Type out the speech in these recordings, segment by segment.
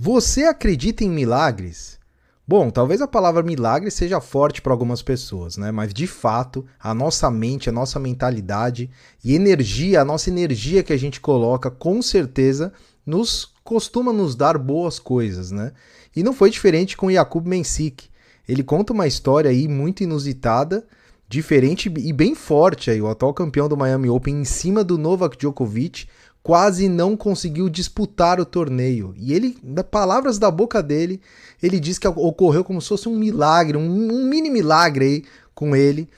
Você acredita em milagres? Bom, talvez a palavra milagre seja forte para algumas pessoas, né? Mas de fato, a nossa mente, a nossa mentalidade e energia, a nossa energia que a gente coloca, com certeza, costuma nos dar boas coisas, né? E não foi diferente com Jakub Mensik. Ele conta uma história aí muito inusitada, diferente e bem forte aí. O atual campeão do Miami Open em cima do Novak Djokovic quase não conseguiu disputar o torneio. E ele, das palavras da boca dele, ele diz que ocorreu como se fosse um milagre, um mini milagre aí com ele,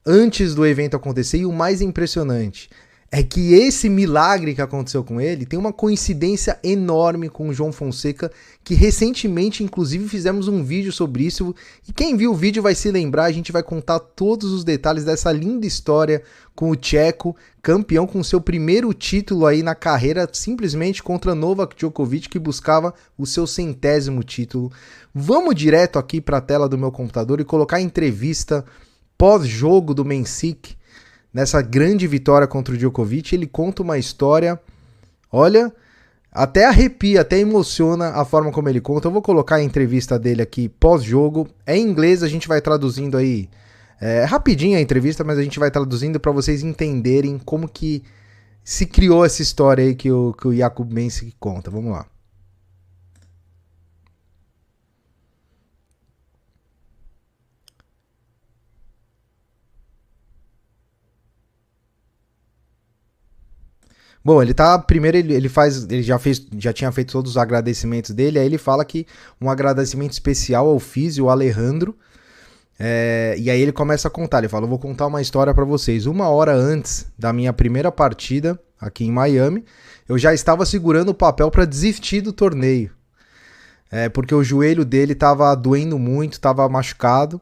antes do evento acontecer. E o mais impressionante é que esse milagre que aconteceu com ele tem uma coincidência enorme com o João Fonseca, que recentemente, inclusive, fizemos um vídeo sobre isso. E quem viu o vídeo vai se lembrar, a gente vai contar todos os detalhes dessa linda história com o tcheco, campeão com seu primeiro título aí na carreira, simplesmente contra Novak Djokovic, que buscava o seu 100º título. Vamos direto aqui para a tela do meu computador e colocar a entrevista pós-jogo do Mensik, nessa grande vitória contra o Djokovic. Ele conta uma história, olha, até arrepia, até emociona a forma como ele conta. Eu vou colocar a entrevista dele aqui pós-jogo. É em inglês, a gente vai traduzindo aí. É rapidinho a entrevista, mas a gente vai traduzindo para vocês entenderem como que se criou essa história aí que o Jakub Mensik conta. Vamos lá. Bom, primeiro ele já tinha feito todos os agradecimentos dele, aí ele fala que um agradecimento especial ao físio, o Alejandro, e aí ele começa a contar, ele fala: eu vou contar uma história pra vocês. 1 hora antes da minha primeira partida aqui em Miami, eu já estava segurando o papel pra desistir do torneio, porque o joelho dele tava doendo muito, tava machucado,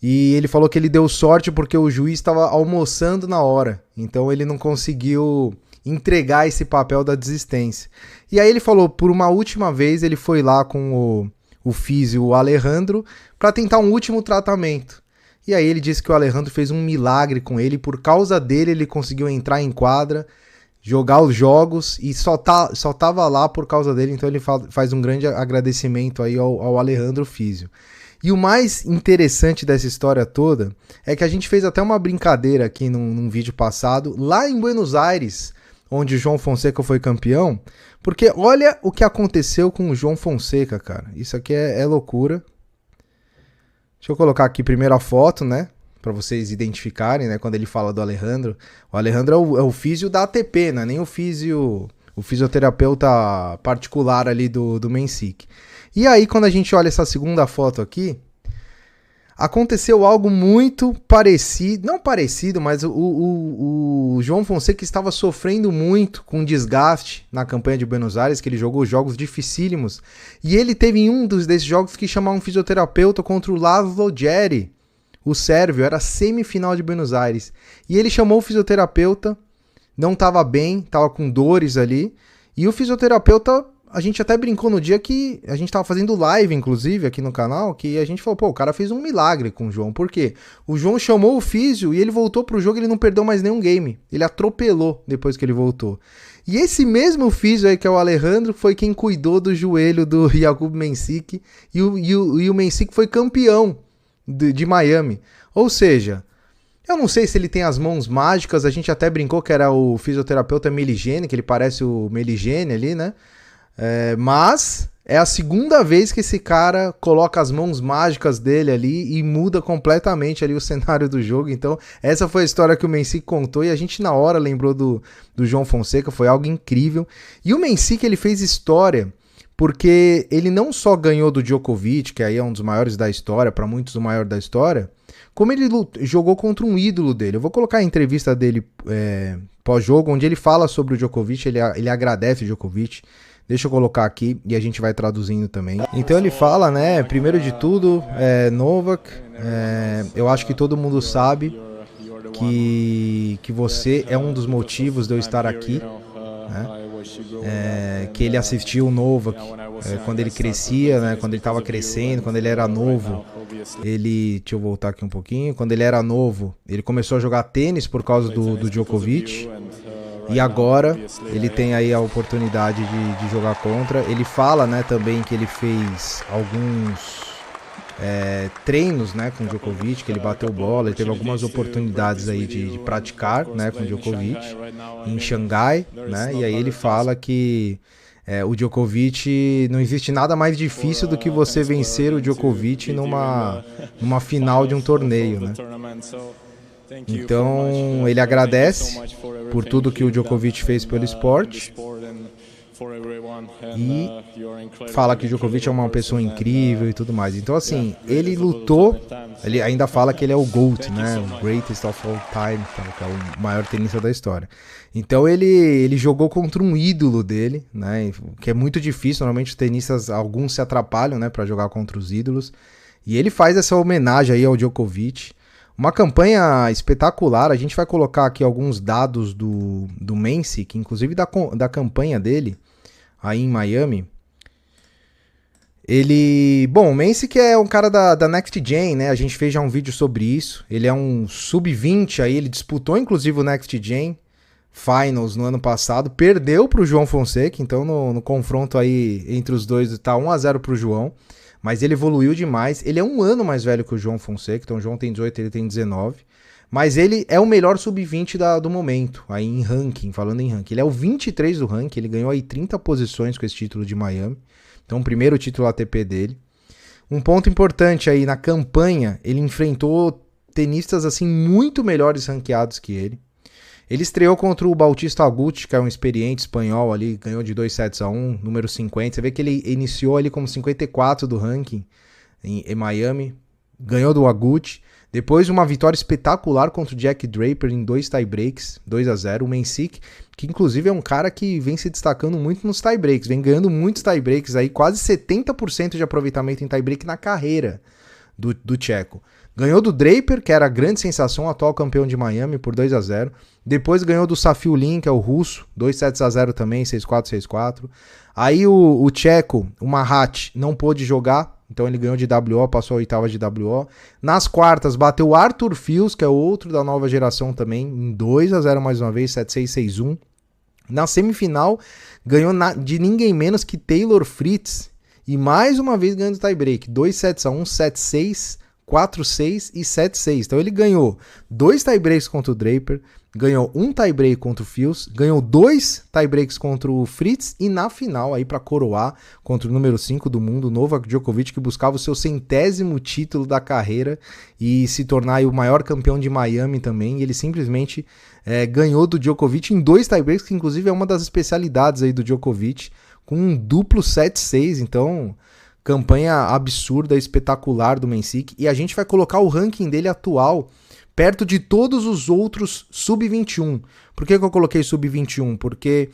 e ele falou que ele deu sorte porque o juiz estava almoçando na hora, então ele não conseguiu entregar esse papel da desistência. E aí ele falou, por uma última vez, ele foi lá com o físio, o Alejandro, para tentar um último tratamento. E aí ele disse que o Alejandro fez um milagre com ele, por causa dele ele conseguiu entrar em quadra, jogar os jogos, e só tava lá por causa dele. Então ele faz um grande agradecimento aí ao Alejandro Físio. E o mais interessante dessa história toda é que a gente fez até uma brincadeira aqui num vídeo passado, lá em Buenos Aires, onde o João Fonseca foi campeão, porque olha o que aconteceu com o João Fonseca, cara. Isso aqui é loucura. Deixa eu colocar aqui primeiro a foto, né, para vocês identificarem, né, quando ele fala do Alejandro. O Alejandro é o físio da ATP, né, nem o fisioterapeuta particular ali do Mensik. E aí, quando a gente olha essa segunda foto aqui, aconteceu algo muito parecido, não parecido, mas o João Fonseca estava sofrendo muito com desgaste na campanha de Buenos Aires, que ele jogou jogos dificílimos, e ele teve em um desses jogos que chamar um fisioterapeuta contra o Laszlo Djere, o sérvio, era semifinal de Buenos Aires, e ele chamou o fisioterapeuta, não estava bem, estava com dores ali, e o fisioterapeuta, a gente até brincou no dia que a gente tava fazendo live, inclusive, aqui no canal, que a gente falou, pô, o cara fez um milagre com o João. Por quê? O João chamou o físio e ele voltou pro jogo e ele não perdeu mais nenhum game. Ele atropelou depois que ele voltou. E esse mesmo físio aí, que é o Alejandro, foi quem cuidou do joelho do Jakub Mensik. E o Mensik foi campeão de Miami. Ou seja, eu não sei se ele tem as mãos mágicas. A gente até brincou que era o fisioterapeuta Meligeni, que ele parece o Meligeni ali, né? Mas é a segunda vez que esse cara coloca as mãos mágicas dele ali e muda completamente ali o cenário do jogo. Então essa foi a história que o Mensik contou e a gente na hora lembrou do João Fonseca, foi algo incrível. E o Mensik, ele fez história porque ele não só ganhou do Djokovic, que aí é um dos maiores da história, para muitos o maior da história, como ele jogou contra um ídolo dele. Eu vou colocar a entrevista dele pós-jogo, onde ele fala sobre o Djokovic, ele agradece o Djokovic. Deixa eu colocar aqui e a gente vai traduzindo também. Então ele fala, né, primeiro de tudo, Novak, eu acho que todo mundo sabe que você é um dos motivos de eu estar aqui, né? Que ele assistiu o Novak quando ele crescia, né, quando ele estava crescendo, quando ele era novo. Deixa eu voltar aqui um pouquinho. Quando ele era novo, ele começou a jogar tênis por causa do Djokovic. E agora ele tem aí a oportunidade de jogar contra. Ele fala, né, também que ele fez alguns treinos, né, com o Djokovic, que ele bateu bola, ele teve algumas oportunidades aí de praticar, né, com o Djokovic em Xangai, né, e aí ele fala que o Djokovic, não existe nada mais difícil do que você vencer o Djokovic numa final de um torneio, né. Então ele agradece por tudo que o Djokovic fez pelo esporte e fala que o Djokovic é uma pessoa incrível e tudo mais. Então assim, ele lutou, ele ainda fala que ele é o GOAT, né, o Greatest of All Time, que é o maior tenista da história. Então ele jogou contra um ídolo dele, né, que é muito difícil, normalmente os tenistas, alguns se atrapalham, né, para jogar contra os ídolos, e ele faz essa homenagem aí ao Djokovic. Uma campanha espetacular, a gente vai colocar aqui alguns dados do Mensik, inclusive da campanha dele, aí em Miami. Bom, o Mensik é um cara da Next Gen, né, a gente fez já um vídeo sobre isso, ele é um sub-20 aí, ele disputou inclusive o Next Gen Finals no ano passado, perdeu para o João Fonseca, então no confronto aí entre os dois tá 1-0 para o João. Mas ele evoluiu demais, ele é um ano mais velho que o João Fonseca, então o João tem 18, ele tem 19, mas ele é o melhor sub-20 do momento, aí em ranking, falando em ranking. Ele é o 23 do ranking, ele ganhou aí 30 posições com esse título de Miami, então o primeiro título ATP dele. Um ponto importante aí, na campanha, ele enfrentou tenistas assim muito melhores ranqueados que ele. Ele estreou contra o Bautista Agut, que é um experiente espanhol ali, ganhou de 2-1, número 50. Você vê que ele iniciou ali como 54 do ranking em Miami, ganhou do Agut. Depois uma vitória espetacular contra o Jack Draper em 2 tiebreaks, 2-0. O Mensik, que inclusive é um cara que vem se destacando muito nos tiebreaks, vem ganhando muitos tiebreaks aí, quase 70% de aproveitamento em tiebreak na carreira do tcheco. Ganhou do Draper, que era a grande sensação, atual campeão de Miami, por 2-0. Depois ganhou do Safiullin, que é o russo, 2-0 também, 6-4, 6-4. Aí o tcheco, o Mahat, não pôde jogar, então ele ganhou de WO, passou a oitava de WO. Nas quartas, bateu o Arthur Fils, que é outro da nova geração também, em 2-0 mais uma vez, 7-6, 6-1. Na semifinal, ganhou de ninguém menos que Taylor Fritz, e mais uma vez ganhando tie-break, 2-7-1, 7-6, 4-6 e 7-6. Então ele ganhou 2 tiebreaks contra o Draper, ganhou um tiebreak contra o Fils, ganhou 2 tiebreaks contra o Fritz e na final aí para coroar contra o número 5 do mundo, Novak Djokovic, que buscava o seu 100º título da carreira e se tornar aí o maior campeão de Miami também. E ele simplesmente ganhou do Djokovic em 2 tiebreaks, que inclusive é uma das especialidades aí do Djokovic, com um duplo 7-6, então campanha absurda, espetacular do Mensik. E a gente vai colocar o ranking dele atual perto de todos os outros sub-21. Por que eu coloquei sub-21? Porque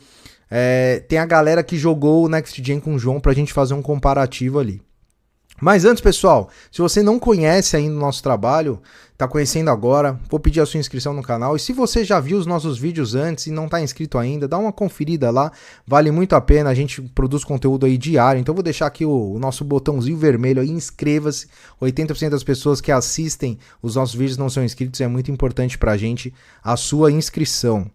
tem a galera que jogou o Next Gen com o João pra gente fazer um comparativo ali. Mas antes, pessoal, se você não conhece ainda o nosso trabalho, está conhecendo agora, vou pedir a sua inscrição no canal. E se você já viu os nossos vídeos antes e não está inscrito ainda, dá uma conferida lá, vale muito a pena, a gente produz conteúdo aí diário. Então vou deixar aqui o nosso botãozinho vermelho aí, inscreva-se. 80% das pessoas que assistem os nossos vídeos não são inscritos, é muito importante pra gente a sua inscrição.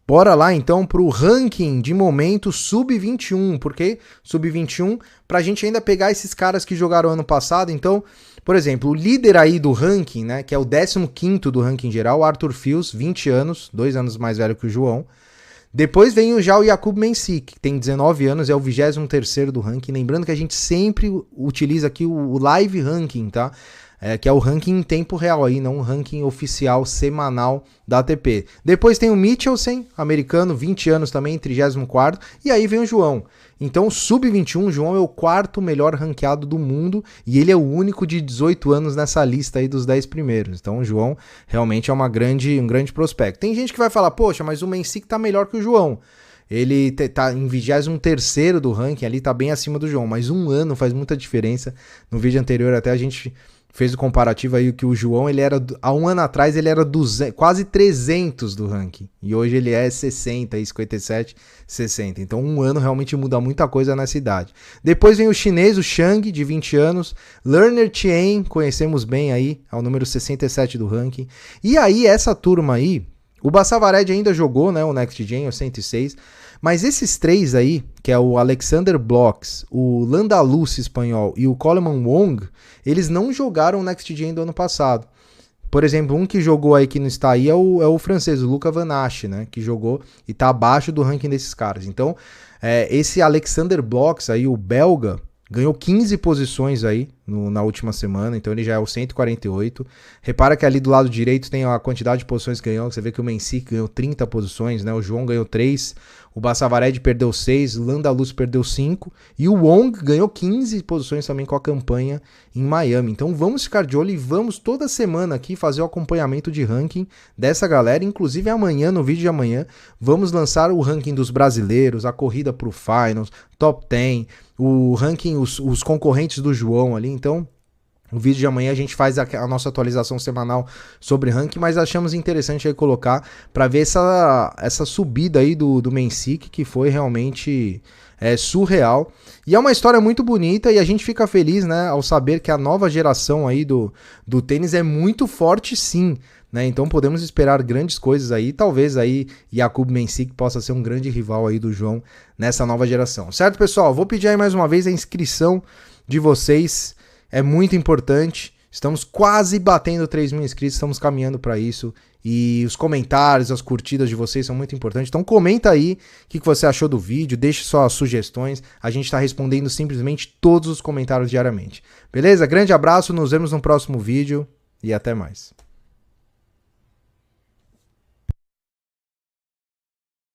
Bora lá então para o ranking de momento sub-21, porque sub-21 para a gente ainda pegar esses caras que jogaram ano passado. Então, por exemplo, o líder aí do ranking, né, que é o 15º do ranking geral, Arthur Fils, 20 anos, 2 anos mais velho que o João. Depois vem já o Jakub Mensik, que tem 19 anos, é o 23º do ranking. Lembrando que a gente sempre utiliza aqui o live ranking, tá? Que é o ranking em tempo real aí, não o ranking oficial semanal da ATP. Depois tem o Michelsen, americano, 20 anos também, 34º, e aí vem o João. Então, sub-21, o João é o 4º melhor ranqueado do mundo, e ele é o único de 18 anos nessa lista aí dos 10 primeiros. Então, o João realmente é um grande prospecto. Tem gente que vai falar, poxa, mas o Mensik tá melhor que o João. Ele tá em 23º do ranking, ali tá bem acima do João, mas um ano faz muita diferença. No vídeo anterior até a gente fez o comparativo aí que o João, ele era, há um ano atrás ele era quase 300 do ranking, e hoje ele é 60, 57, 60, então um ano realmente muda muita coisa nessa idade. Depois vem o chinês, o Shang, de 20 anos, Lerner Chien, conhecemos bem aí, é o número 67 do ranking, e aí essa turma aí, O Bassavared ainda jogou, né, o Next Gen, o 106, mas esses três aí, que é o Alexander Blocks, o Landaluce espanhol e o Coleman Wong, eles não jogaram o Next Gen do ano passado. Por exemplo, um que jogou aí que não está aí é o francês, o Luca Van Ache, né, que jogou e está abaixo do ranking desses caras. Então, esse Alexander Blocks aí, o belga, ganhou 15 posições aí na última semana, então ele já é o 148. Repara que ali do lado direito tem a quantidade de posições que ganhou, você vê que o Mensik ganhou 30 posições, né? O João ganhou 3, o Bassavared perdeu 6, o Landaluce perdeu 5 e o Wong ganhou 15 posições também com a campanha em Miami. Então vamos ficar de olho e vamos toda semana aqui fazer o acompanhamento de ranking dessa galera, inclusive amanhã, no vídeo de amanhã, vamos lançar o ranking dos brasileiros, a corrida pro Finals, Top 10, o ranking, os concorrentes do João ali. Então, no vídeo de amanhã a gente faz a nossa atualização semanal sobre ranking, mas achamos interessante aí colocar para ver essa subida aí do Mensik, que foi realmente surreal. E é uma história muito bonita e a gente fica feliz, né, ao saber que a nova geração aí do tênis é muito forte, sim. Né, então podemos esperar grandes coisas aí, talvez aí Jakub Mensik possa ser um grande rival aí do João nessa nova geração. Certo, pessoal? Vou pedir aí mais uma vez a inscrição de vocês, é muito importante, estamos quase batendo 3 mil inscritos, estamos caminhando para isso, e os comentários, as curtidas de vocês são muito importantes, então comenta aí o que você achou do vídeo, deixe suas sugestões, a gente está respondendo simplesmente todos os comentários diariamente. Beleza? Grande abraço, nos vemos no próximo vídeo e até mais.